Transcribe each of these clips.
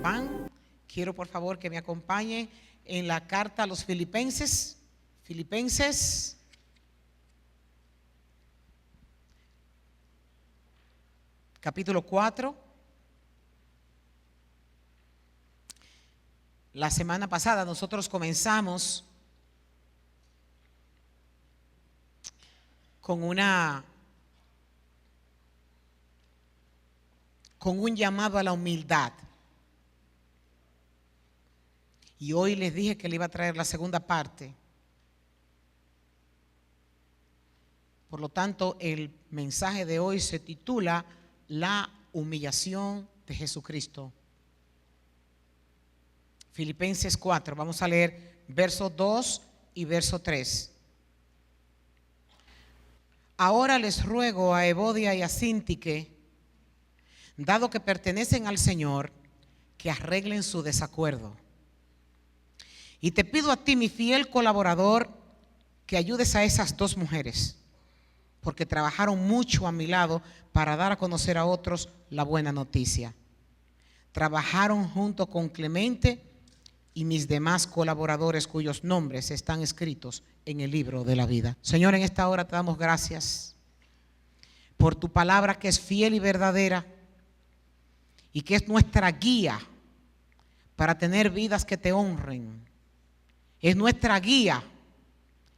pan. Quiero por favor que me acompañen en la carta a los Filipenses. Filipenses capítulo 4. La semana pasada nosotros comenzamos con un llamado a la humildad. Y hoy les dije que le iba a traer la segunda parte. Por lo tanto, el mensaje de hoy se titula La humillación de Jesucristo. Filipenses 4, vamos a leer versos 2 y verso 3. Ahora les ruego a Evodia y a Síntique, dado que pertenecen al Señor, que arreglen su desacuerdo. Y te pido a ti, mi fiel colaborador, que ayudes a esas dos mujeres, porque trabajaron mucho a mi lado para dar a conocer a otros la buena noticia. Trabajaron junto con Clemente y mis demás colaboradores cuyos nombres están escritos en el libro de la vida. Señor, en esta hora te damos gracias por tu palabra que es fiel y verdadera y que es nuestra guía para tener vidas que te honren. Es nuestra guía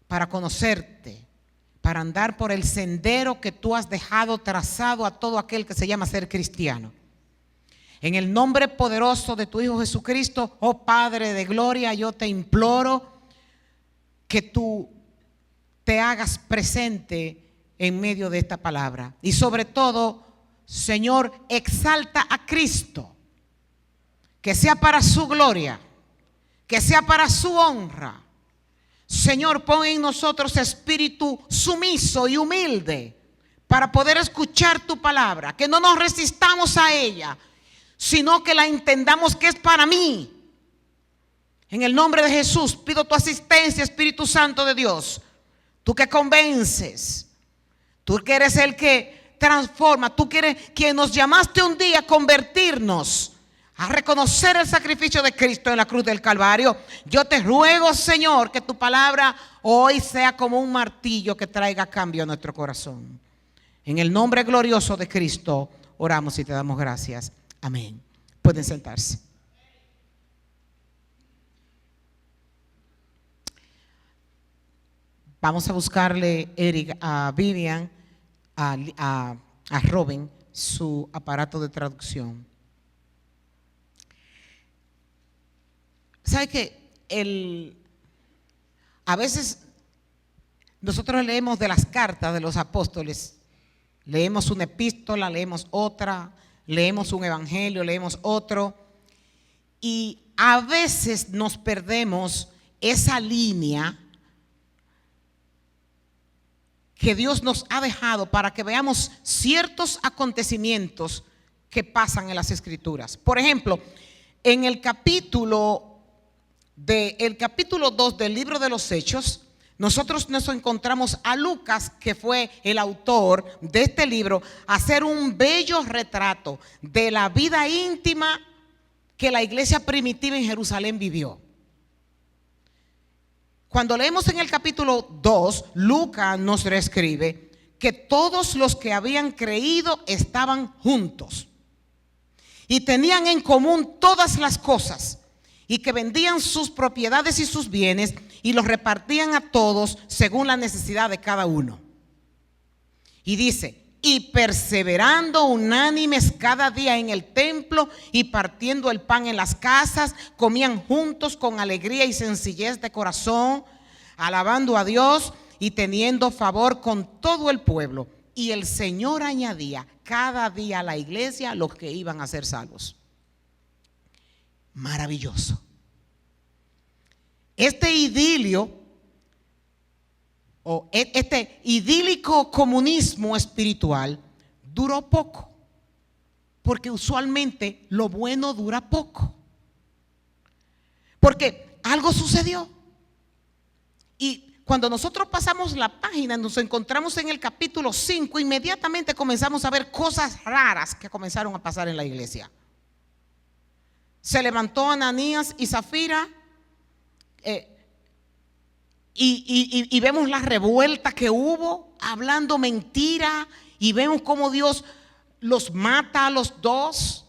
para conocerte, para andar por el sendero que tú has dejado trazado a todo aquel que se llama ser cristiano. En el nombre poderoso de tu Hijo Jesucristo, oh Padre de gloria, yo te imploro que tú te hagas presente en medio de esta palabra. Y sobre todo, Señor, exalta a Cristo, que sea para su gloria, que sea para su honra. Señor, pon en nosotros espíritu sumiso y humilde para poder escuchar tu palabra, que no nos resistamos a ella, sino que la entendamos que es para mí. En el nombre de Jesús pido tu asistencia, Espíritu Santo de Dios, tú que convences, tú que eres el que transforma, tú que eres quien nos llamaste un día a convertirnos, a reconocer el sacrificio de Cristo en la cruz del Calvario. Yo te ruego, Señor, que tu palabra hoy sea como un martillo que traiga cambio a nuestro corazón. En el nombre glorioso de Cristo oramos y te damos gracias. Amén. Pueden sentarse. Vamos a buscarle, Eric, a Vivian, a Robin, su aparato de traducción. ¿Sabe que a veces nosotros leemos de las cartas de los apóstoles, leemos una epístola, leemos otra, leemos un evangelio, leemos otro, y a veces nos perdemos esa línea que Dios nos ha dejado para que veamos ciertos acontecimientos que pasan en las Escrituras. Por ejemplo, en el capítulo 2 del libro de los Hechos, nosotros nos encontramos a Lucas, que fue el autor de este libro, hacer un bello retrato de la vida íntima que la iglesia primitiva en Jerusalén vivió. Cuando leemos en el capítulo 2, Lucas nos reescribe que todos los que habían creído estaban juntos y tenían en común todas las cosas, y que vendían sus propiedades y sus bienes y los repartían a todos según la necesidad de cada uno. Y dice, y perseverando unánimes cada día en el templo y partiendo el pan en las casas, comían juntos con alegría y sencillez de corazón, alabando a Dios y teniendo favor con todo el pueblo. Y el Señor añadía cada día a la iglesia los que iban a ser salvos. Maravilloso. Este idilio o este idílico comunismo espiritual duró poco, porque usualmente lo bueno dura poco, porque algo sucedió. Y cuando nosotros pasamos la página, nos encontramos en el capítulo 5, inmediatamente comenzamos a ver cosas raras que comenzaron a pasar en la iglesia. se levantó Ananías y Zafira y vemos la revuelta que hubo, hablando mentira, y vemos cómo Dios los mata a los dos.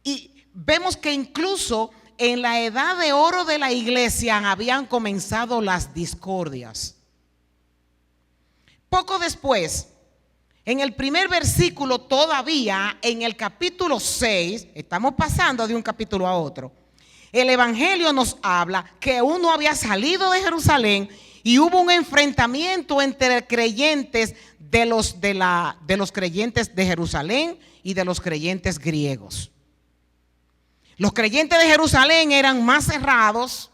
Y vemos que incluso en la edad de oro de la iglesia habían comenzado las discordias. Poco después, en el primer versículo, todavía en el capítulo 6, estamos pasando de un capítulo a otro, el evangelio nos habla que uno había salido de Jerusalén y hubo un enfrentamiento entre creyentes de los creyentes de Jerusalén y de los creyentes griegos. Los creyentes de Jerusalén eran más cerrados,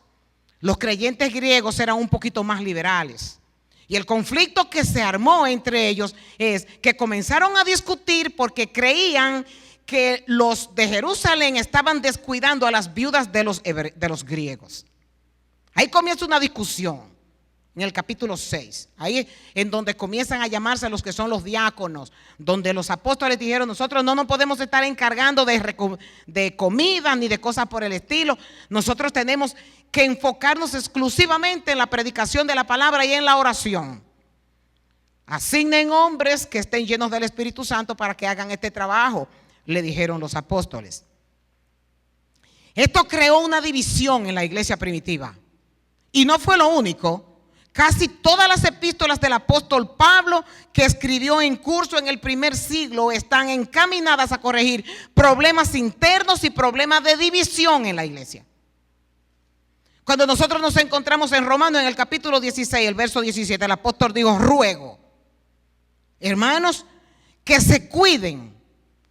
los creyentes griegos eran un poquito más liberales. Y el conflicto que se armó entre ellos es que comenzaron a discutir porque creían que los de Jerusalén estaban descuidando a las viudas de los griegos. Ahí comienza una discusión en el capítulo 6. Ahí en donde comienzan a llamarse los que son los diáconos, donde los apóstoles dijeron: nosotros no nos podemos estar encargando de comida ni de cosas por el estilo. Nosotros tenemos que enfocarnos exclusivamente en la predicación de la palabra y en la oración. Asignen hombres que estén llenos del Espíritu Santo para que hagan este trabajo, le dijeron los apóstoles. Esto creó una división en la iglesia primitiva. Y no fue lo único. Casi todas las epístolas del apóstol Pablo que escribió en curso en el primer siglo están encaminadas a corregir problemas internos y problemas de división en la iglesia. Cuando nosotros nos encontramos en Romanos en el capítulo 16, el verso 17, el apóstol dijo: ruego, hermanos, que se cuiden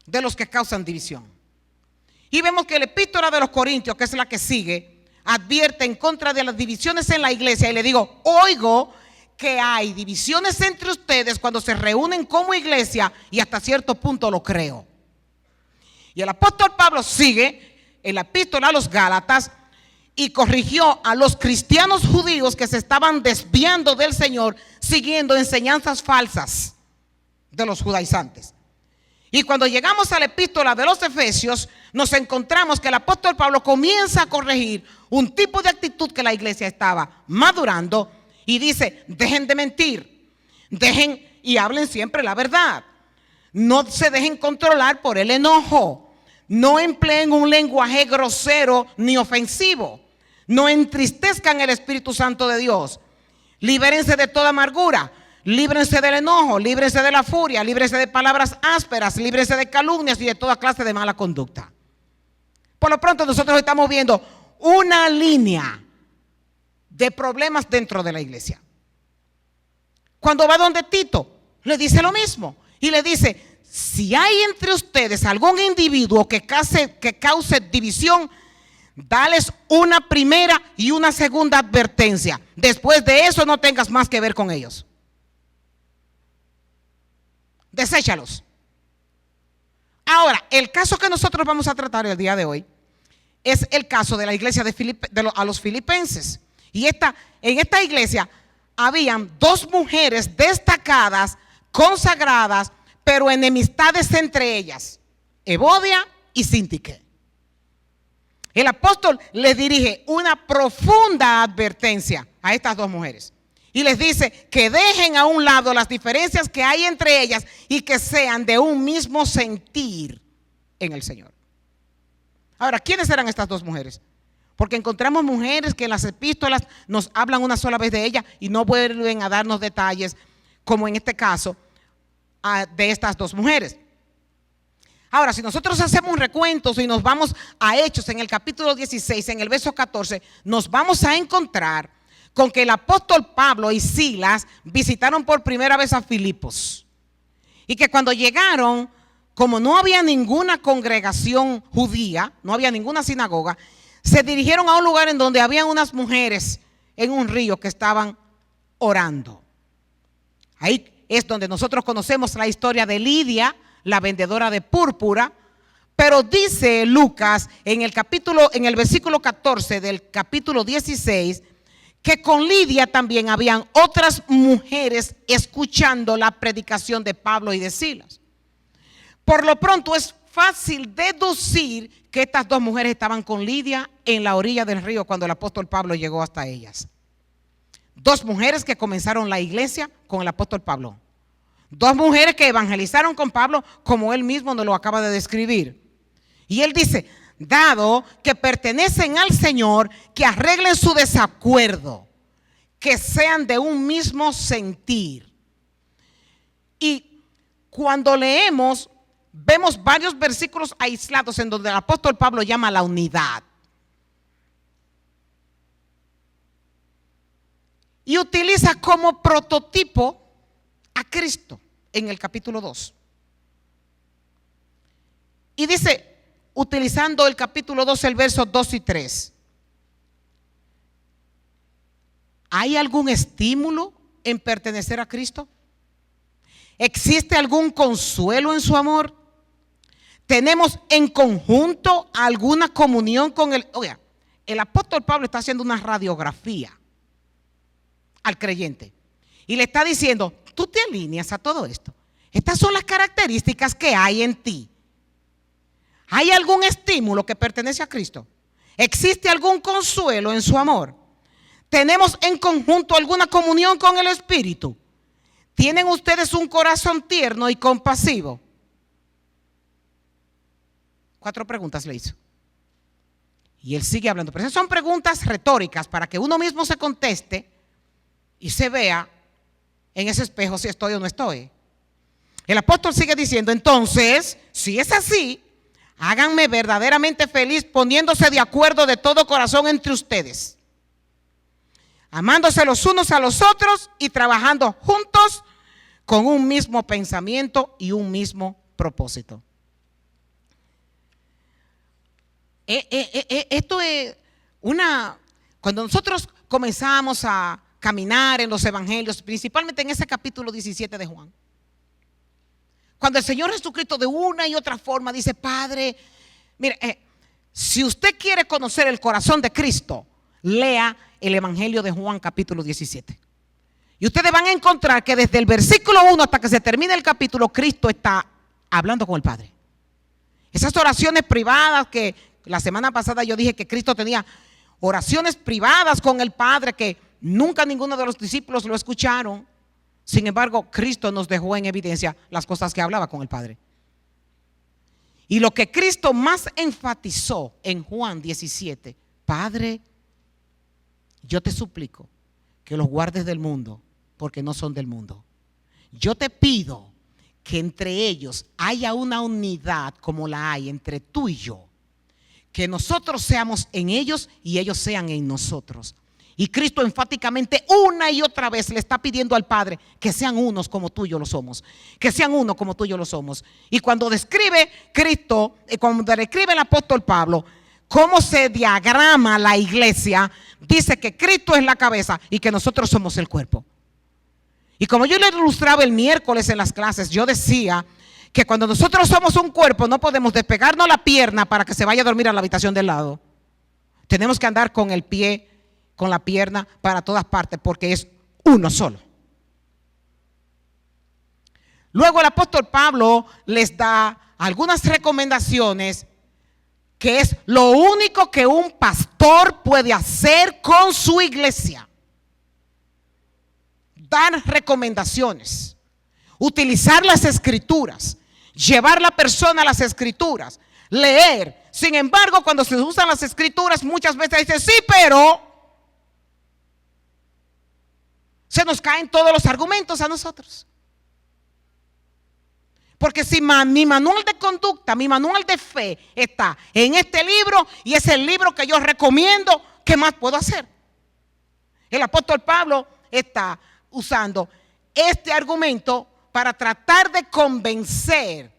de los que causan división. Y vemos que la epístola de los Corintios, que es la que sigue, advierte en contra de las divisiones en la iglesia. Y le digo: oigo que hay divisiones entre ustedes cuando se reúnen como iglesia, y hasta cierto punto lo creo. Y el apóstol Pablo sigue en la epístola a los Gálatas y corrigió a los cristianos judíos que se estaban desviando del Señor, siguiendo enseñanzas falsas de los judaizantes. Y cuando llegamos a la epístola de los Efesios, nos encontramos que el apóstol Pablo comienza a corregir un tipo de actitud que la iglesia estaba madurando, y dice: dejen de mentir, dejen y hablen siempre la verdad, no se dejen controlar por el enojo, no empleen un lenguaje grosero ni ofensivo, no entristezcan el Espíritu Santo de Dios, libérense de toda amargura, líbrense del enojo, líbrense de la furia, líbrense de palabras ásperas, líbrense de calumnias y de toda clase de mala conducta. Por lo pronto nosotros estamos viendo una línea de problemas dentro de la iglesia. Cuando va donde Tito, le dice lo mismo y le dice: si hay entre ustedes algún individuo que cause división, dales una primera y una segunda advertencia. Después de eso no tengas más que ver con ellos. Deséchalos. Ahora, el caso que nosotros vamos a tratar el día de hoy es el caso de la iglesia a los filipenses. Y en esta iglesia habían dos mujeres destacadas, consagradas, pero enemistades entre ellas: Evodia y Síntique. El apóstol les dirige una profunda advertencia a estas dos mujeres y les dice que dejen a un lado las diferencias que hay entre ellas y que sean de un mismo sentir en el Señor. Ahora, ¿quiénes eran estas dos mujeres? Porque encontramos mujeres que en las epístolas nos hablan una sola vez de ellas y no vuelven a darnos detalles, como en este caso de estas dos mujeres. Ahora, si nosotros hacemos un recuento y nos vamos a Hechos en el capítulo 16, en el verso 14, nos vamos a encontrar con que el apóstol Pablo y Silas visitaron por primera vez a Filipos. Y que cuando llegaron, como no había ninguna congregación judía, no había ninguna sinagoga, se dirigieron a un lugar en donde habían unas mujeres en un río que estaban orando. Ahí es donde nosotros conocemos la historia de Lidia, la vendedora de púrpura. Pero dice Lucas en el versículo 14 del capítulo 16, que con Lidia también habían otras mujeres escuchando la predicación de Pablo y de Silas. Por lo pronto es fácil deducir que estas dos mujeres estaban con Lidia en la orilla del río cuando el apóstol Pablo llegó hasta ellas. Dos mujeres que comenzaron la iglesia con el apóstol Pablo. Dos mujeres que evangelizaron con Pablo, como él mismo nos lo acaba de describir. Y él dice, dado que pertenecen al Señor, que arreglen su desacuerdo, que sean de un mismo sentir. Y cuando leemos, vemos varios versículos aislados en donde el apóstol Pablo llama a la unidad. Y utiliza como prototipo a Cristo en el capítulo 2. Y dice, utilizando el capítulo 2, el verso 2 y 3. ¿Hay algún estímulo en pertenecer a Cristo? ¿Existe algún consuelo en su amor? ¿Tenemos en conjunto alguna comunión con él? Oiga, el apóstol Pablo está haciendo una radiografía al creyente y le está diciendo, tú te alineas a todo esto. Estas son las características que hay en ti. ¿Hay algún estímulo que pertenece a Cristo? ¿Existe algún consuelo en su amor? ¿Tenemos en conjunto alguna comunión con el Espíritu? ¿Tienen ustedes un corazón tierno y compasivo? 4 preguntas le hizo. Y él sigue hablando. Pero esas son preguntas retóricas para que uno mismo se conteste y se vea en ese espejo si estoy o no estoy. El apóstol sigue diciendo, entonces, si es así, háganme verdaderamente feliz poniéndose de acuerdo de todo corazón entre ustedes, amándose los unos a los otros y trabajando juntos con un mismo pensamiento y un mismo propósito. Esto es cuando nosotros comenzamos a caminar en los evangelios, principalmente en ese capítulo 17 de Juan, cuando el Señor Jesucristo de una y otra forma dice, Padre, mire, si usted quiere conocer el corazón de Cristo, lea el evangelio de Juan capítulo 17. Y ustedes van a encontrar que desde el versículo 1 hasta que se termine el capítulo, Cristo está hablando con el Padre. Esas oraciones privadas que la semana pasada yo dije que Cristo tenía oraciones privadas con el Padre que nunca ninguno de los discípulos lo escucharon. Sin embargo, Cristo nos dejó en evidencia las cosas que hablaba con el Padre. Y lo que Cristo más enfatizó en Juan 17, Padre, yo te suplico que los guardes del mundo, porque no son del mundo. Yo te pido que entre ellos haya una unidad como la hay entre tú y yo. Que nosotros seamos en ellos y ellos sean en nosotros. Y Cristo enfáticamente una y otra vez le está pidiendo al Padre que sean unos como tú y yo lo somos. Que sean uno como tú y yo lo somos. Y cuando describe Cristo, cuando describe el apóstol Pablo, cómo se diagrama la iglesia, dice que Cristo es la cabeza y que nosotros somos el cuerpo. Y como yo le ilustraba el miércoles en las clases, yo decía que cuando nosotros somos un cuerpo no podemos despegarnos la pierna para que se vaya a dormir a la habitación del lado. Tenemos que andar con el pie, con la pierna para todas partes porque es uno solo. Luego el apóstol Pablo les da algunas recomendaciones que es lo único que un pastor puede hacer con su iglesia. Dar recomendaciones, utilizar las escrituras, llevar la persona a las escrituras, leer. Sin embargo, cuando se usan las escrituras, muchas veces dicen sí, pero se nos caen todos los argumentos a nosotros. Porque si mi manual de conducta, mi manual de fe está en este libro y es el libro que yo recomiendo, ¿qué más puedo hacer? El apóstol Pablo está usando este argumento para tratar de convencer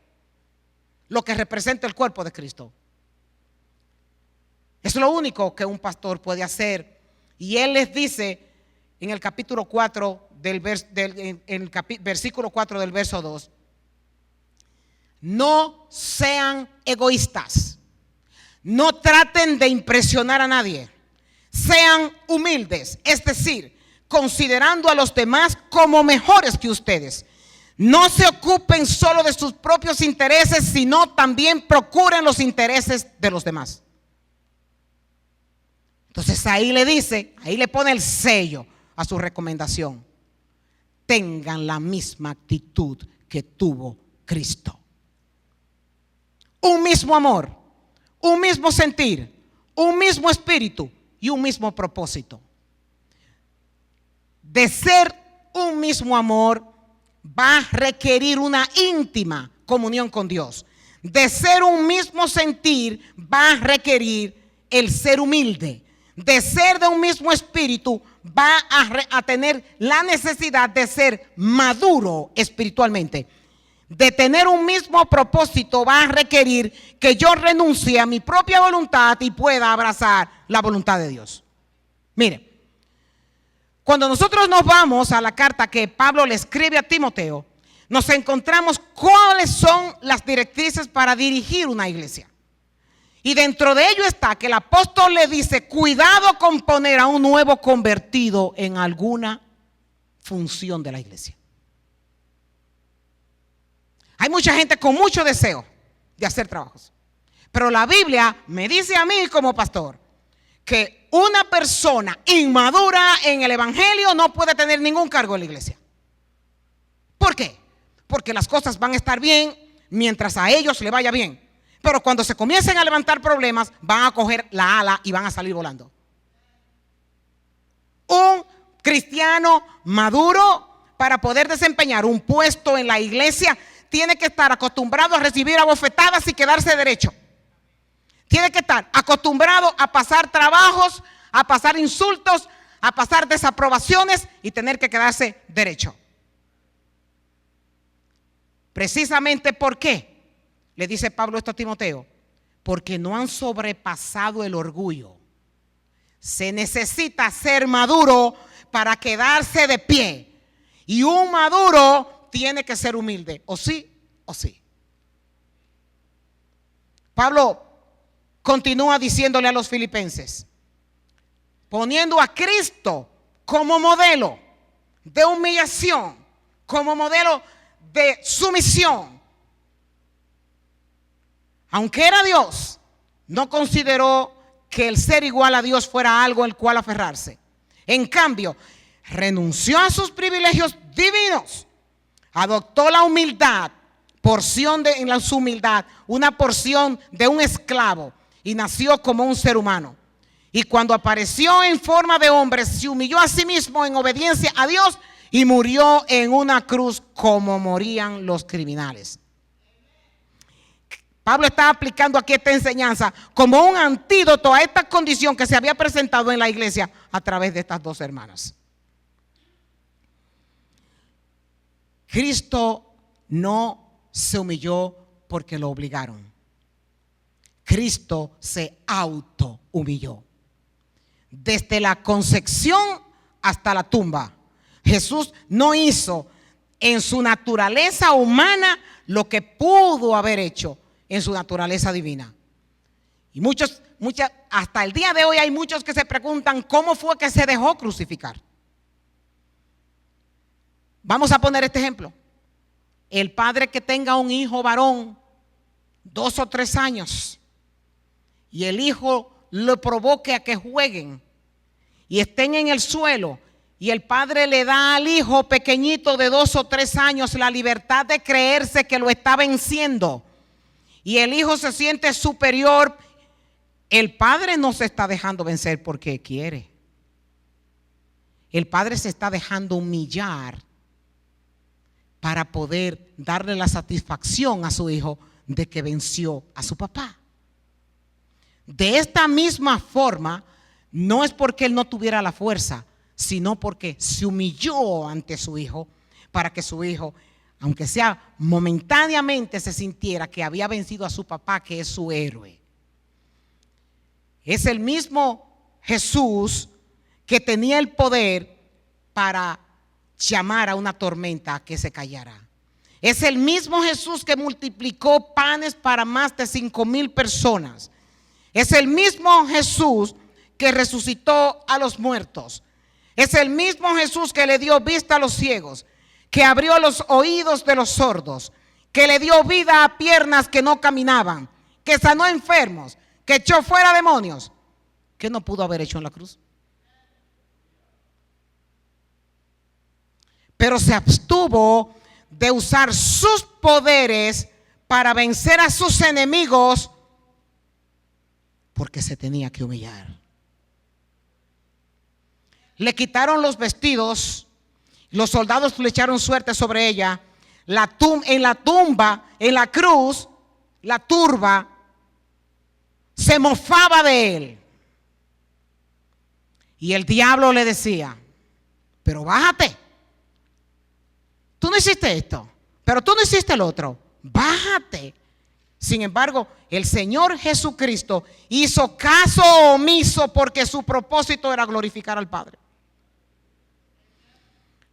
lo que representa el cuerpo de Cristo. Es lo único que un pastor puede hacer. Y él les dice en el capítulo 4 versículo 4 del verso 2, no sean egoístas, no traten de impresionar a nadie, sean humildes, es decir, considerando a los demás como mejores que ustedes. No se ocupen solo de sus propios intereses, sino también procuren los intereses de los demás. Entonces ahí le dice, ahí le pone el sello a su recomendación. Tengan la misma actitud que tuvo Cristo. Un mismo amor, un mismo sentir, un mismo espíritu y un mismo propósito. De ser un mismo amor, va a requerir una íntima comunión con Dios. De ser un mismo sentir, va a requerir el ser humilde. De ser de un mismo espíritu, va a tener la necesidad de ser maduro espiritualmente. De tener un mismo propósito, va a requerir que yo renuncie a mi propia voluntad y pueda abrazar la voluntad de Dios. Mire, cuando nosotros nos vamos a la carta que Pablo le escribe a Timoteo, nos encontramos cuáles son las directrices para dirigir una iglesia. Y dentro de ello está que el apóstol le dice, cuidado con poner a un nuevo convertido en alguna función de la iglesia. Hay mucha gente con mucho deseo de hacer trabajos, pero la Biblia me dice a mí como pastor que una persona inmadura en el evangelio no puede tener ningún cargo en la iglesia. ¿Por qué? Porque las cosas van a estar bien mientras a ellos le vaya bien, pero cuando se comiencen a levantar problemas van a coger la ala y van a salir volando. Un cristiano maduro, para poder desempeñar un puesto en la iglesia, tiene que estar acostumbrado a recibir abofetadas y quedarse derecho. Tiene que estar acostumbrado a pasar trabajos, a pasar insultos, a pasar desaprobaciones y tener que quedarse derecho. Precisamente ¿por qué? Le dice Pablo esto a Timoteo. Porque no han sobrepasado el orgullo. Se necesita ser maduro para quedarse de pie. Y un maduro tiene que ser humilde, o sí o sí. Pablo continúa diciéndole a los filipenses, poniendo a Cristo como modelo de humillación, como modelo de sumisión. Aunque era Dios, no consideró que el ser igual a Dios fuera algo al cual aferrarse. En cambio, renunció a sus privilegios divinos, adoptó la humildad, en su humildad, una porción de un esclavo, y nació como un ser humano. Y cuando apareció en forma de hombre, se humilló a sí mismo en obediencia a Dios y murió en una cruz como morían los criminales. Pablo está aplicando aquí esta enseñanza como un antídoto a esta condición que se había presentado en la iglesia a través de estas dos hermanas. Cristo no se humilló porque lo obligaron. Cristo se auto-humilló. Desde la concepción hasta la tumba, Jesús no hizo en su naturaleza humana lo que pudo haber hecho en su naturaleza divina. Y hasta el día de hoy hay muchos que se preguntan cómo fue que se dejó crucificar. Vamos a poner este ejemplo. El padre que tenga un hijo varón, 2 o 3 años, y el hijo lo provoque a que jueguen y estén en el suelo, y el padre le da al hijo pequeñito de 2 o 3 años la libertad de creerse que lo está venciendo, y el hijo se siente superior, el padre no se está dejando vencer porque quiere. El padre se está dejando humillar para poder darle la satisfacción a su hijo de que venció a su papá. De esta misma forma, no es porque él no tuviera la fuerza, sino porque se humilló ante su hijo, para que su hijo, aunque sea momentáneamente, se sintiera que había vencido a su papá, que es su héroe. Es el mismo Jesús que tenía el poder para llamar a una tormenta a que se callara. Es el mismo Jesús que multiplicó panes para más de 5,000 personas. Es el mismo Jesús que resucitó a los muertos. Es el mismo Jesús que le dio vista a los ciegos, que abrió los oídos de los sordos, que le dio vida a piernas que no caminaban, que sanó enfermos, que echó fuera demonios. ¿Qué no pudo haber hecho en la cruz? Pero se abstuvo de usar sus poderes para vencer a sus enemigos, porque se tenía que humillar. Le quitaron los vestidos, los soldados le echaron suerte sobre ella. En la tumba, en la cruz, la turba se mofaba de él. Y el diablo le decía: pero bájate. Tú no hiciste esto, pero tú no hiciste el otro. Bájate. Sin embargo, el Señor Jesucristo hizo caso omiso porque su propósito era glorificar al Padre.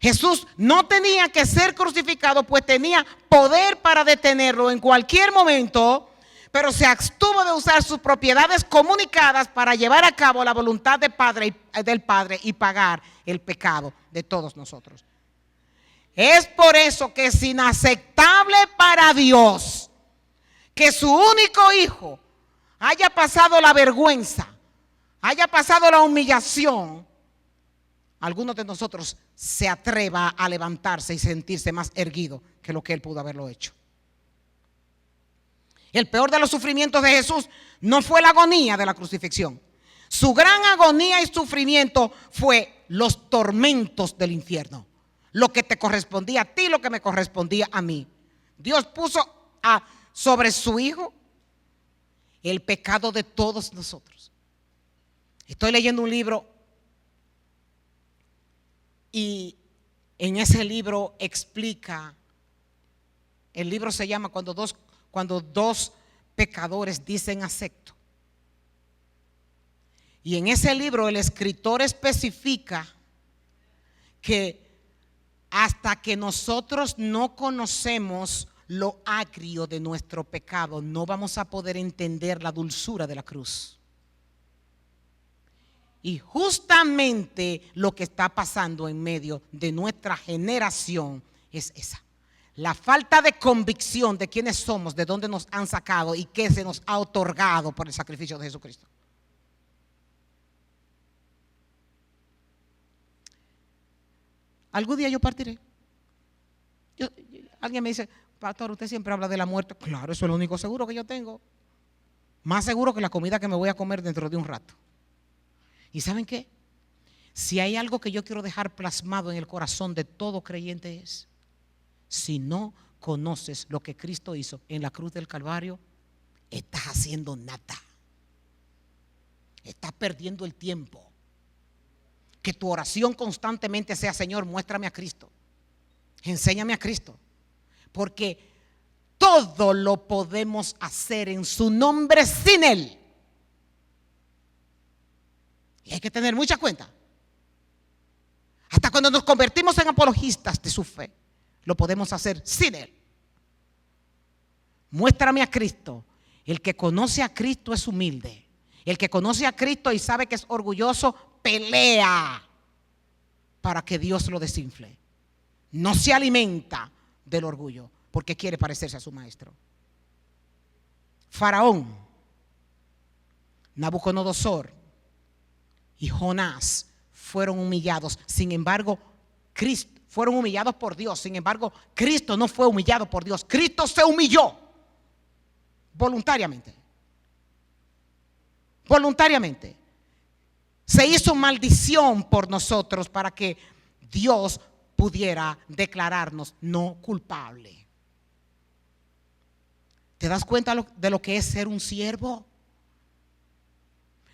Jesús no tenía que ser crucificado, pues tenía poder para detenerlo en cualquier momento, pero se abstuvo de usar sus propiedades comunicadas para llevar a cabo la voluntad del Padre y pagar el pecado de todos nosotros. Es por eso que es inaceptable para Dios que su único hijo haya pasado la vergüenza, haya pasado la humillación. Algunos de nosotros se atreva a levantarse y sentirse más erguido que lo que él pudo haberlo hecho. El peor de los sufrimientos de Jesús no fue la agonía de la crucifixión. Su gran agonía y sufrimiento fue los tormentos del infierno. Lo que te correspondía a ti, lo que me correspondía a mí. Dios puso sobre su hijo el pecado de todos nosotros. Estoy leyendo un libro y en ese libro explica, el libro se llama Cuando dos pecadores dicen acepto. Y en ese libro el escritor especifica que hasta que nosotros no conocemos lo agrio de nuestro pecado, no vamos a poder entender la dulzura de la cruz. Y justamente lo que está pasando en medio de nuestra generación es esa. La falta de convicción de quiénes somos, de dónde nos han sacado y qué se nos ha otorgado por el sacrificio de Jesucristo. Algún día yo partiré. Alguien me dice: pastor, usted siempre habla de la muerte. Claro, eso es lo único seguro que yo tengo. Más seguro que la comida que me voy a comer dentro de un rato. ¿Y saben qué? Si hay algo que yo quiero dejar plasmado en el corazón de todo creyente es: si no conoces lo que Cristo hizo en la cruz del Calvario, estás haciendo nada. Estás perdiendo el tiempo. Que tu oración constantemente sea: Señor, muéstrame a Cristo, enséñame a Cristo, porque todo lo podemos hacer en su nombre sin Él. Y hay que tener mucha cuenta. Hasta cuando nos convertimos en apologistas de su fe, lo podemos hacer sin Él. Muéstrame a Cristo. El que conoce a Cristo es humilde. El que conoce a Cristo y sabe que es orgulloso, pelea para que Dios lo desinfle. No se alimenta del orgullo porque quiere parecerse a su maestro. Faraón, Nabucodonosor y Jonás fueron humillados. Sin embargo, fueron humillados por Dios. Sin embargo, Cristo no fue humillado por Dios. Cristo se humilló voluntariamente. Voluntariamente. Se hizo maldición por nosotros para que Dios pudiera declararnos no culpable. ¿Te das cuenta de lo que es ser un siervo?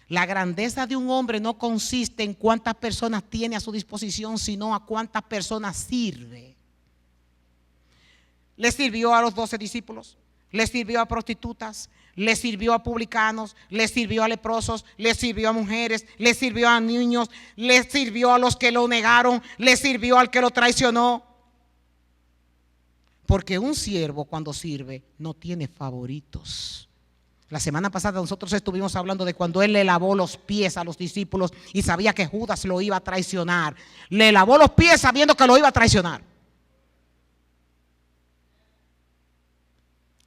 La grandeza de un hombre no consiste en cuántas personas tiene a su disposición, sino a cuántas personas sirve. Le sirvió a los 12 discípulos, le sirvió a prostitutas, le sirvió a publicanos, le sirvió a leprosos, le sirvió a mujeres, le sirvió a niños, le sirvió a los que lo negaron, le sirvió al que lo traicionó. Porque un siervo cuando sirve no tiene favoritos. La semana pasada nosotros estuvimos hablando de cuando él le lavó los pies a los discípulos y sabía que Judas lo iba a traicionar. Le lavó los pies sabiendo que lo iba a traicionar.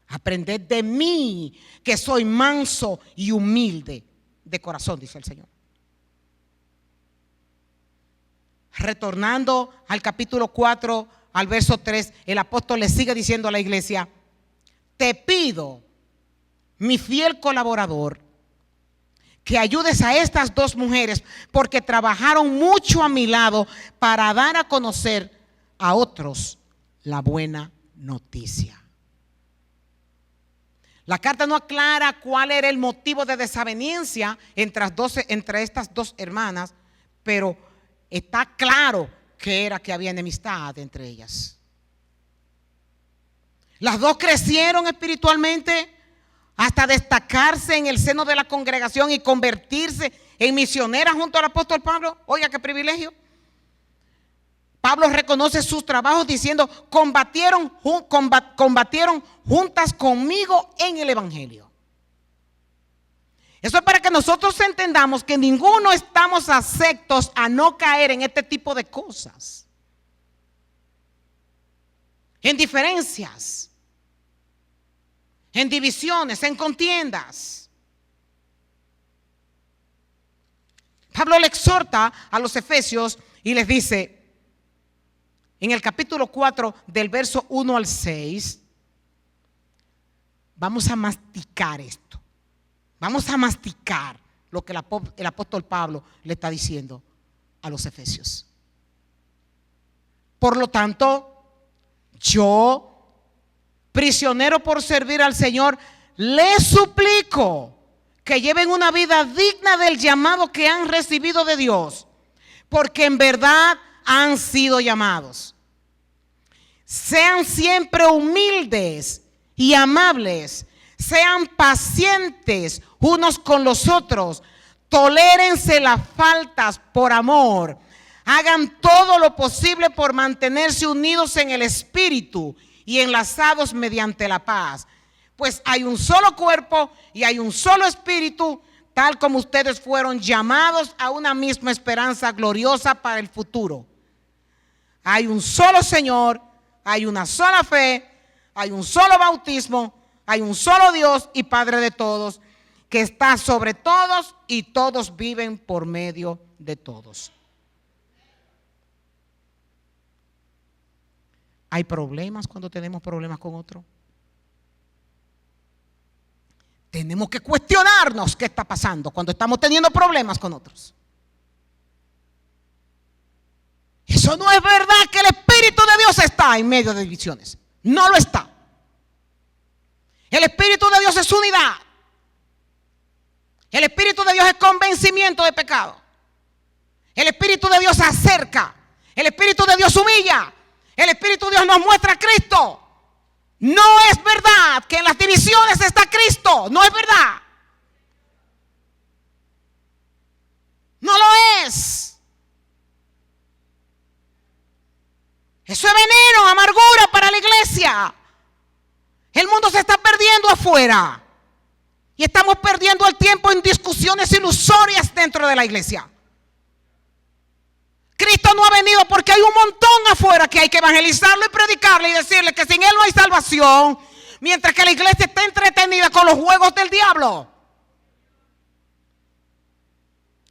Aprended de mí, que soy manso y humilde de corazón, dice el Señor. Retornando al capítulo 4, al verso 3, el apóstol le sigue diciendo a la iglesia: te pido, mi fiel colaborador, que ayudes a estas dos mujeres, porque trabajaron mucho a mi lado para dar a conocer a otros la buena noticia. La carta no aclara cuál era el motivo de desaveniencia entre estas dos hermanas, pero está claro que era que había enemistad entre ellas. Las dos crecieron espiritualmente hasta destacarse en el seno de la congregación y convertirse en misioneras junto al apóstol Pablo. Oiga, qué privilegio. Pablo reconoce sus trabajos diciendo: combatieron juntas conmigo en el evangelio. Eso es para que nosotros entendamos que ninguno estamos afectos a no caer en este tipo de cosas, en diferencias, en divisiones, en contiendas. Pablo le exhorta a los efesios y les dice en el capítulo 4 del verso 1 al 6, vamos a masticar esto. Vamos a masticar lo que el apóstol Pablo le está diciendo a los efesios. Por lo tanto, yo, prisionero por servir al Señor, les suplico que lleven una vida digna del llamado que han recibido de Dios, porque en verdad han sido llamados. Sean siempre humildes y amables, sean pacientes unos con los otros, tolérense las faltas por amor, hagan todo lo posible por mantenerse unidos en el espíritu y enlazados mediante la paz, pues hay un solo cuerpo y hay un solo espíritu, tal como ustedes fueron llamados a una misma esperanza gloriosa para el futuro. Hay un solo Señor, hay una sola fe, hay un solo bautismo, hay un solo Dios y Padre de todos, que está sobre todos y todos viven por medio de todos. ¿Hay problemas cuando tenemos problemas con otro? Tenemos que cuestionarnos qué está pasando cuando estamos teniendo problemas con otros. Eso no es verdad, que el Espíritu de Dios está en medio de divisiones. No lo está. El Espíritu de Dios es unidad. El Espíritu de Dios es convencimiento de pecado. El Espíritu de Dios acerca. El Espíritu de Dios humilla. El Espíritu de Dios nos muestra a Cristo. No es verdad que en las divisiones está Cristo. No es verdad. No lo es. Eso es veneno, amargura para la iglesia. El mundo se está perdiendo afuera. Y estamos perdiendo el tiempo en discusiones ilusorias dentro de la iglesia. Cristo no ha venido porque hay un montón afuera que hay que evangelizarlo y predicarle y decirle que sin Él no hay salvación, mientras que la iglesia está entretenida con los juegos del diablo.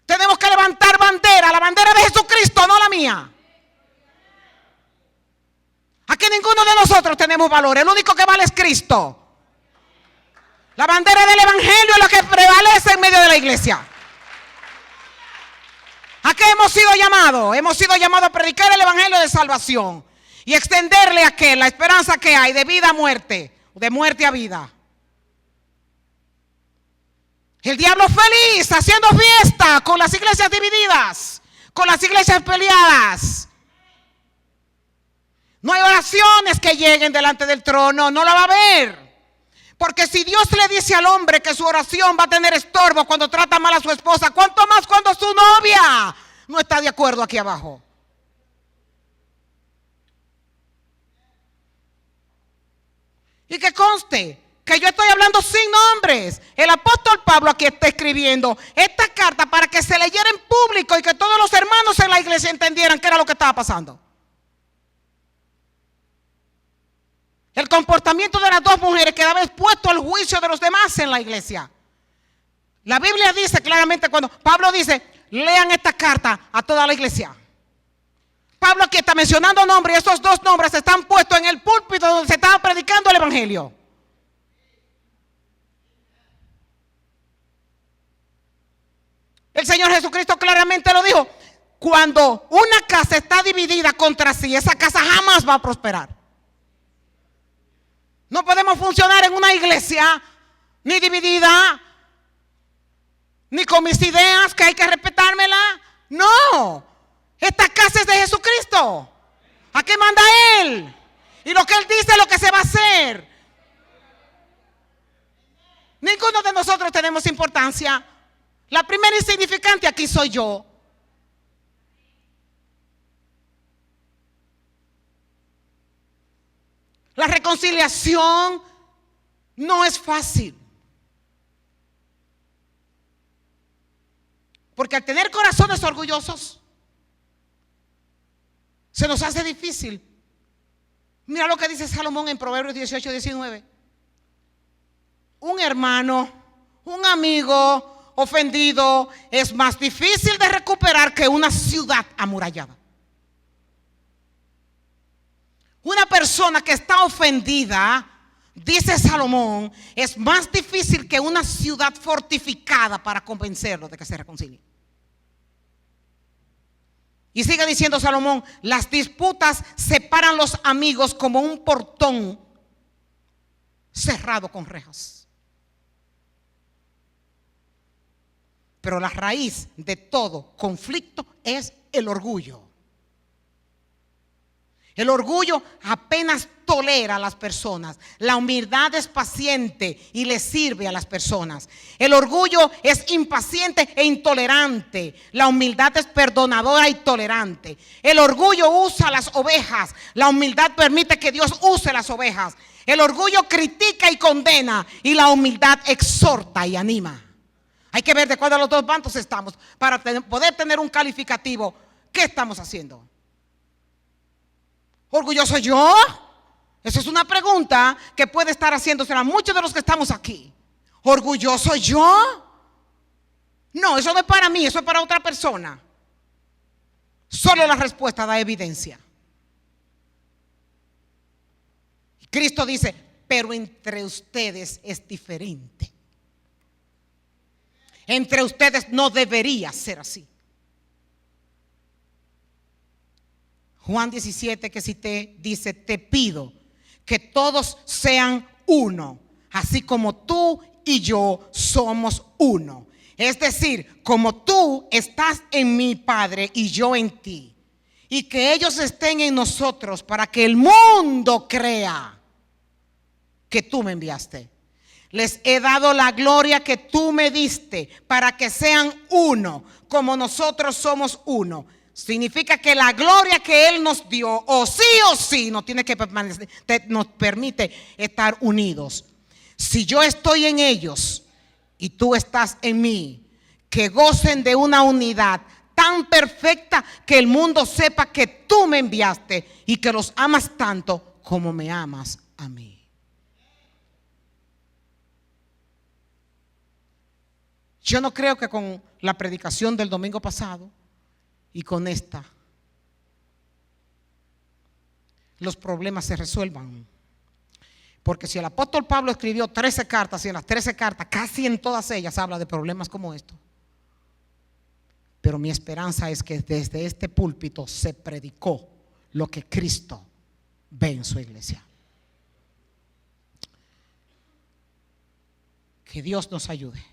Tenemos que levantar bandera, la bandera de Jesucristo, no la mía. Aquí ninguno de nosotros tenemos valor, el único que vale es Cristo. La bandera del evangelio es la que prevalece en medio de la iglesia. ¿A qué hemos sido llamados? Hemos sido llamados a predicar el evangelio de salvación y extenderle a aquel la esperanza que hay de vida a muerte, de muerte a vida. El diablo feliz haciendo fiesta con las iglesias divididas, con las iglesias peleadas. No hay oraciones que lleguen delante del trono, no la va a haber. Porque si Dios le dice al hombre que su oración va a tener estorbo cuando trata mal a su esposa, ¿cuánto más cuando su novia no está de acuerdo aquí abajo? Y que conste que yo estoy hablando sin nombres. El apóstol Pablo aquí está escribiendo esta carta para que se leyera en público y que todos los hermanos en la iglesia entendieran qué era lo que estaba pasando. El comportamiento de las dos mujeres quedaba expuesto al juicio de los demás en la iglesia. La Biblia dice claramente, cuando Pablo dice, lean esta carta a toda la iglesia. Pablo aquí está mencionando nombres, y esos dos nombres están puestos en el púlpito donde se estaba predicando el evangelio. El Señor Jesucristo claramente lo dijo: cuando una casa está dividida contra sí, esa casa jamás va a prosperar. No podemos funcionar en una iglesia ni dividida, ni con mis ideas que hay que respetármela. No, esta casa es de Jesucristo. Aquí manda Él, y lo que Él dice es lo que se va a hacer. Ninguno de nosotros tenemos importancia. La primera insignificante aquí soy yo. La reconciliación no es fácil, porque al tener corazones orgullosos se nos hace difícil. Mira lo que dice Salomón en Proverbios 18:19. Un hermano, un amigo ofendido es más difícil de recuperar que una ciudad amurallada. Una persona que está ofendida, dice Salomón, es más difícil que una ciudad fortificada para convencerlo de que se reconcilie. Y sigue diciendo Salomón, las disputas separan los amigos como un portón cerrado con rejas. Pero la raíz de todo conflicto es el orgullo. El orgullo apenas tolera a las personas. La humildad es paciente y le sirve a las personas. El orgullo es impaciente e intolerante. La humildad es perdonadora y tolerante. El orgullo usa las ovejas. La humildad permite que Dios use las ovejas. El orgullo critica y condena, y la humildad exhorta y anima. Hay que ver de cuál de los dos bandos estamos para poder tener un calificativo. ¿Qué estamos haciendo? ¿Orgulloso yo? Esa es una pregunta que puede estar haciéndose a muchos de los que estamos aquí. ¿Orgulloso yo? No, eso no es para mí, eso es para otra persona. Solo la respuesta da evidencia. Cristo dice, pero entre ustedes es diferente. Entre ustedes no debería ser así. Juan 17 que cité dice, te pido que todos sean uno, así como tú y yo somos uno. Es decir, como tú estás en mí, Padre, y yo en ti, y que ellos estén en nosotros para que el mundo crea que tú me enviaste. Les he dado la gloria que tú me diste para que sean uno, como nosotros somos uno. Significa que la gloria que Él nos dio, o sí, nos tiene que permanecer, nos permite estar unidos. Si yo estoy en ellos y tú estás en mí, que gocen de una unidad tan perfecta que el mundo sepa que tú me enviaste y que los amas tanto como me amas a mí. Yo no creo que con la predicación del domingo pasado y con esta los problemas se resuelvan. Porque si el apóstol Pablo escribió 13 cartas y en las 13 cartas, casi en todas ellas habla de problemas como estos. Pero mi esperanza es que desde este púlpito se predicó lo que Cristo ve en su iglesia. Que Dios nos ayude.